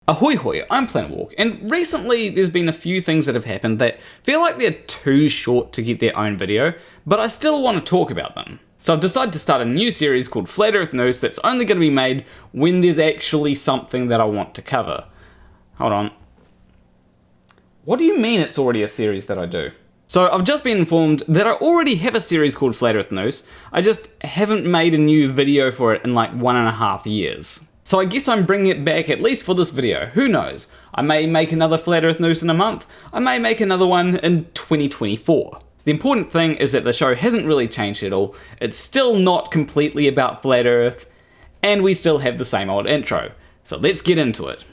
Ahoy hoy, I'm Planet Walk, and recently there's been a few things that have happened that feel like they're too short to get their own video, but I still want to talk about them. So I've decided to start a new series called Flat Earth News that's only going to be made when there's actually something that I want to cover. Hold on. What do you mean it's already a series that I do? So I've just been informed that I already have a series called Flat Earth News, I just haven't made a new video for it in like 1.5 years. So I guess I'm bringing it back at least for this video, who knows? I may make another Flat Earth News in a month, I may make another one in 2024. The important thing is that the show hasn't really changed at all, it's still not completely about Flat Earth, and we still have the same old intro. So let's get into it.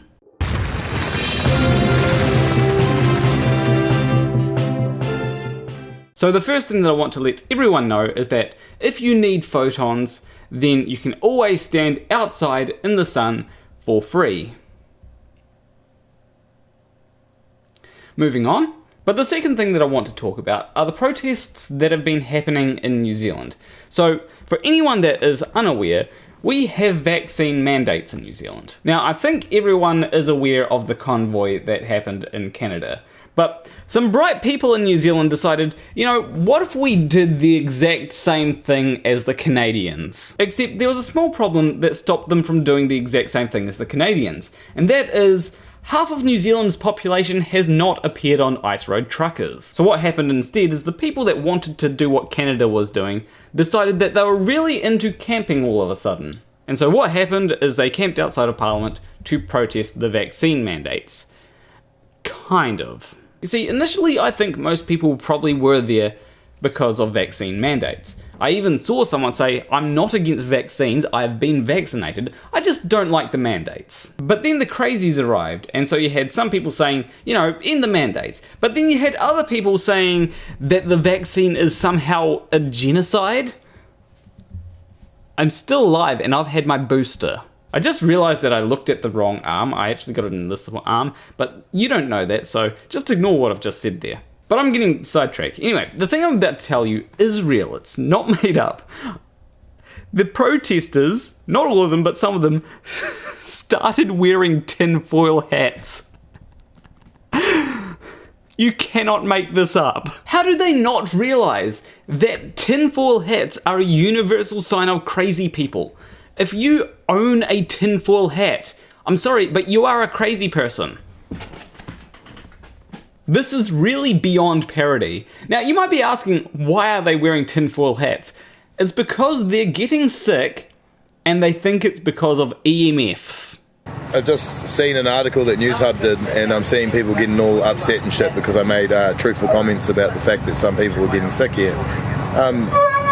So the first thing that I want to let everyone know is that if you need photons, then you can always stand outside in the sun for free. Moving on. But the second thing that I want to talk about are the protests that have been happening in New Zealand. So for anyone that is unaware, we have vaccine mandates in New Zealand. Now I think everyone is aware of the convoy that happened in Canada. But some bright people in New Zealand decided, you know, what if we did the exact same thing as the Canadians? Except there was a small problem that stopped them from doing the exact same thing as the Canadians. And that is, half of New Zealand's population has not appeared on ice road truckers. So what happened instead is the people that wanted to do what Canada was doing decided that they were really into camping all of a sudden. And so what happened is they camped outside of Parliament to protest the vaccine mandates. Kind of. You see, initially I think most people probably were there because of vaccine mandates. I even saw someone say, I'm not against vaccines, I have been vaccinated, I just don't like the mandates. But then the crazies arrived, and so you had some people saying, you know, end the mandates. But then you had other people saying that the vaccine is somehow a genocide. I'm still alive and I've had my booster. I just realized that I looked at the wrong arm. I actually got it in this arm, but you don't know that, so just ignore what I've just said there. But I'm getting sidetracked. Anyway, the thing I'm about to tell you is real. It's not made up. The protesters, not all of them, but some of them, started wearing tinfoil hats. You cannot make this up. How do they not realize that tinfoil hats are a universal sign of crazy people? If you own a tinfoil hat, I'm sorry, but you are a crazy person. This is really beyond parody. Now, you might be asking, why are they wearing tinfoil hats? It's because they're getting sick, and they think it's because of EMFs. I've just seen an article that News Hub did, and I'm seeing people getting all upset and shit because I made truthful comments about the fact that some people were getting sick here.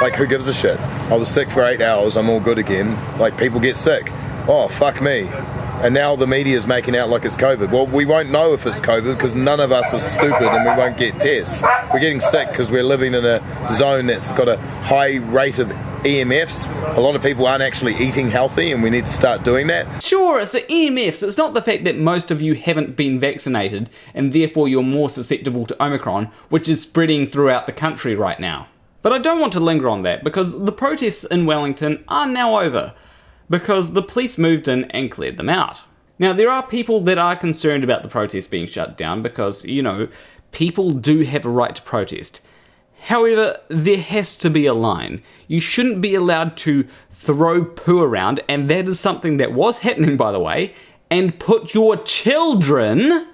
Like, who gives a shit? I was sick for 8 hours, I'm all good again. Like, people get sick. Oh, fuck me. And now the media is making out like it's COVID. Well, we won't know if it's COVID because none of us are stupid and we won't get tests. We're getting sick because we're living in a zone that's got a high rate of EMFs. A lot of people aren't actually eating healthy and we need to start doing that. Sure, it's the EMFs. It's not the fact that most of you haven't been vaccinated and therefore you're more susceptible to Omicron, which is spreading throughout the country right now. But I don't want to linger on that because the protests in Wellington are now over because the police moved in and cleared them out. Now, there are people that are concerned about the protests being shut down because, you know, people do have a right to protest. However, there has to be a line. You shouldn't be allowed to throw poo around, and that is something that was happening, by the way, and put your children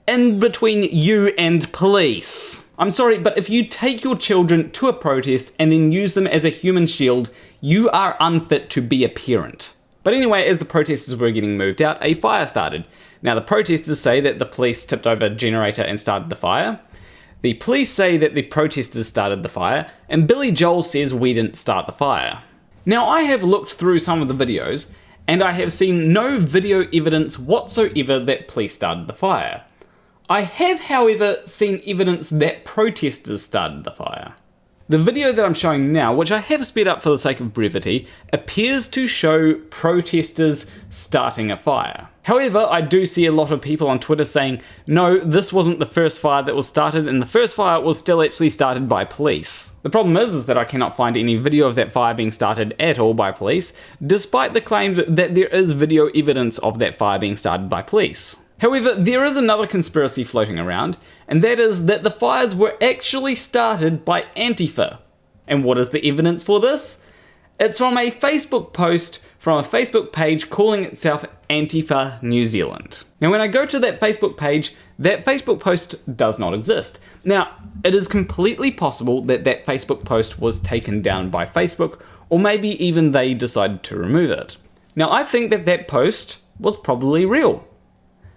in between you and police. I'm sorry, but if you take your children to a protest and then use them as a human shield, you are unfit to be a parent. But anyway, as the protesters were getting moved out, a fire started. Now, the protesters say that the police tipped over a generator and started the fire. The police say that the protesters started the fire, and Billy Joel says we didn't start the fire. Now, I have looked through some of the videos, and I have seen no video evidence whatsoever that police started the fire. I have, however, seen evidence that protesters started the fire. The video that I'm showing now, which I have sped up for the sake of brevity, appears to show protesters starting a fire. However, I do see a lot of people on Twitter saying, no, this wasn't the first fire that was started, and the first fire was still actually started by police. The problem is that I cannot find any video of that fire being started at all by police, despite the claims that there is video evidence of that fire being started by police. However, there is another conspiracy floating around, and that is that the fires were actually started by Antifa. And what is the evidence for this? It's from a Facebook post from a Facebook page calling itself Antifa New Zealand. Now, when I go to that Facebook page, that Facebook post does not exist. Now, it is completely possible that that Facebook post was taken down by Facebook, or maybe even they decided to remove it. Now, I think that that post was probably real.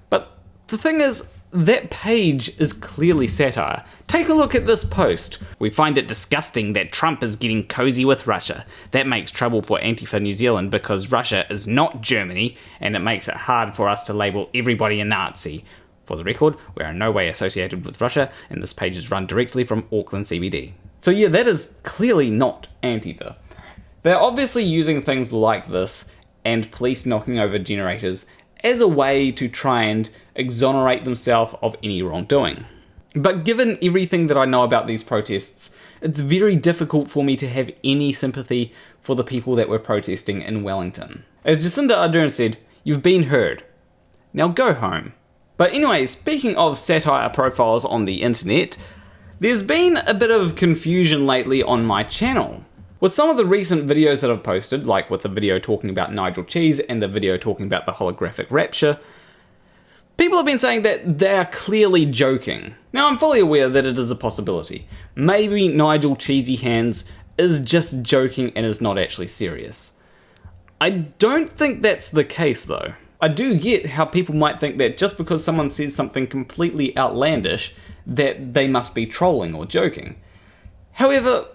But the thing is, that page is clearly satire. Take a look at this post. We find it disgusting that Trump is getting cozy with Russia. That makes trouble for Antifa New Zealand because Russia is not Germany, and it makes it hard for us to label everybody a Nazi. For the record, we are in no way associated with Russia, and this page is run directly from Auckland CBD. So yeah, that is clearly not Antifa. They're obviously using things like this and police knocking over generators as a way to try and exonerate themselves of any wrongdoing. But given everything that I know about these protests, it's very difficult for me to have any sympathy for the people that were protesting in Wellington. As Jacinda Ardern said, you've been heard. Now go home. But anyway, speaking of satire profiles on the internet, there's been a bit of confusion lately on my channel. With some of the recent videos that I've posted, like with the video talking about Nigel Cheese and the video talking about the holographic rapture, people have been saying that they're clearly joking. Now, I'm fully aware that it is a possibility. Maybe Nigel Cheesy Hands is just joking and is not actually serious. I don't think that's the case though. I do get how people might think that just because someone says something completely outlandish, that they must be trolling or joking. However,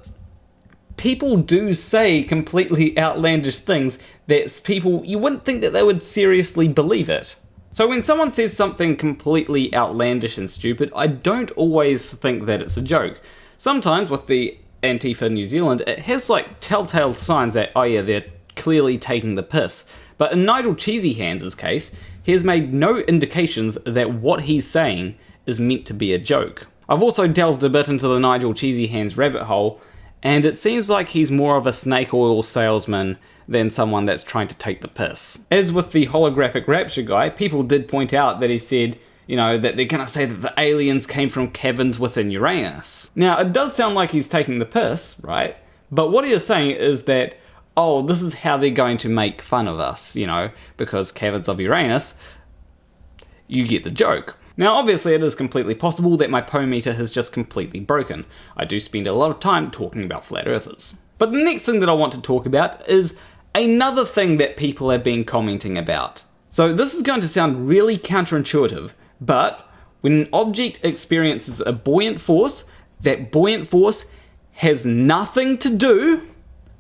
people do say completely outlandish things that people, you wouldn't think that they would seriously believe it. So when someone says something completely outlandish and stupid, I don't always think that it's a joke. Sometimes with the Antifa New Zealand, it has like telltale signs that, oh yeah, they're clearly taking the piss. But in Nigel Cheesy Hands' case, he has made no indications that what he's saying is meant to be a joke. I've also delved a bit into the Nigel Cheesy Hands rabbit hole, and it seems like he's more of a snake oil salesman than someone that's trying to take the piss. As with the holographic rapture guy, people did point out that he said, you know, that they're gonna say that the aliens came from caverns within Uranus. Now, it does sound like he's taking the piss, right? But what he is saying is that, oh, this is how they're going to make fun of us, you know, because caverns of Uranus, you get the joke. Now, obviously, it is completely possible that my Poe meter has just completely broken. I do spend a lot of time talking about flat earthers. But the next thing that I want to talk about is another thing that people have been commenting about. So this is going to sound really counterintuitive, but when an object experiences a buoyant force, that buoyant force has nothing to do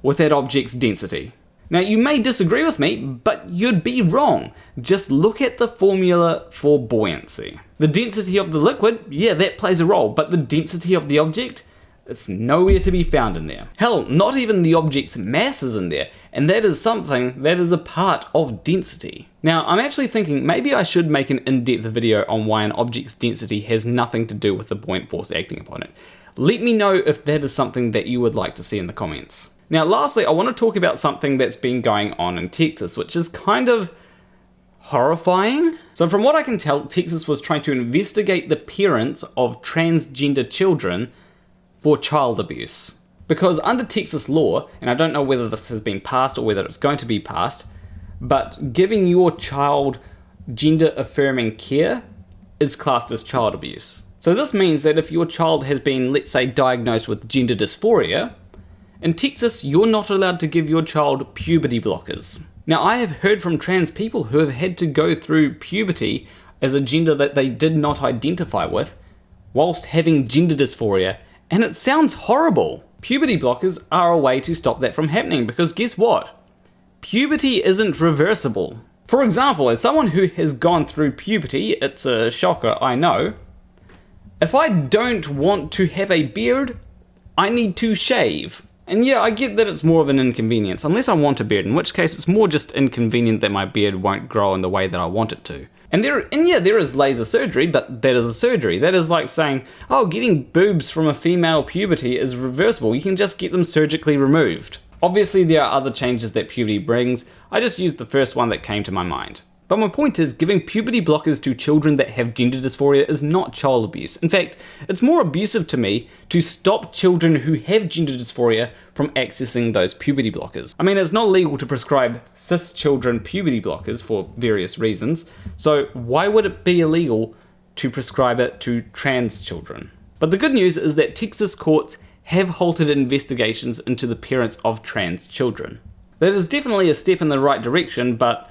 with that object's density. Now, you may disagree with me, but you'd be wrong. Just look at the formula for buoyancy. The density of the liquid, yeah, that plays a role, but the density of the object, it's nowhere to be found in there. Hell, not even the object's mass is in there, and that is something that is a part of density. Now, I'm actually thinking maybe I should make an in-depth video on why an object's density has nothing to do with the buoyant force acting upon it. Let me know if that is something that you would like to see in the comments. Now, lastly, I want to talk about something that's been going on in Texas, which is kind of horrifying. So from what I can tell, Texas was trying to investigate the parents of transgender children for child abuse. Because under Texas law, and I don't know whether this has been passed or whether it's going to be passed, but giving your child gender-affirming care is classed as child abuse. So this means that if your child has been, let's say, diagnosed with gender dysphoria, in Texas, you're not allowed to give your child puberty blockers. Now, I have heard from trans people who have had to go through puberty as a gender that they did not identify with, whilst having gender dysphoria, and it sounds horrible. Puberty blockers are a way to stop that from happening, because guess what? Puberty isn't reversible. For example, as someone who has gone through puberty, it's a shocker, I know, if I don't want to have a beard, I need to shave. And yeah, I get that it's more of an inconvenience, unless I want a beard, in which case it's more just inconvenient that my beard won't grow in the way that I want it to. And there is laser surgery, but that is a surgery. That is like saying, oh, getting boobs from a female puberty is reversible. You can just get them surgically removed. Obviously, there are other changes that puberty brings. I just used the first one that came to my mind. But my point is, giving puberty blockers to children that have gender dysphoria is not child abuse. In fact, it's more abusive to me to stop children who have gender dysphoria from accessing those puberty blockers. I mean, it's not legal to prescribe cis children puberty blockers for various reasons, so why would it be illegal to prescribe it to trans children? But the good news is that Texas courts have halted investigations into the parents of trans children. That is definitely a step in the right direction, but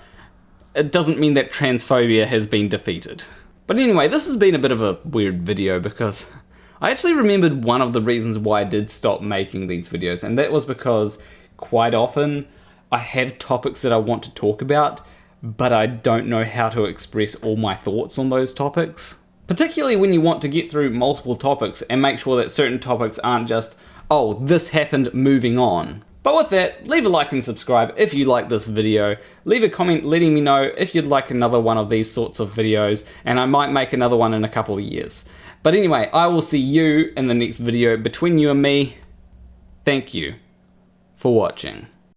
it doesn't mean that transphobia has been defeated. But anyway, this has been a bit of a weird video because I actually remembered one of the reasons why I did stop making these videos, and that was because quite often I have topics that I want to talk about, but I don't know how to express all my thoughts on those topics. Particularly when you want to get through multiple topics and make sure that certain topics aren't just, oh, this happened, moving on. But with that, leave a like and subscribe if you like this video. Leave a comment letting me know if you'd like another one of these sorts of videos, and I might make another one in a couple of years. But anyway, I will see you in the next video. Between you and me, thank you for watching.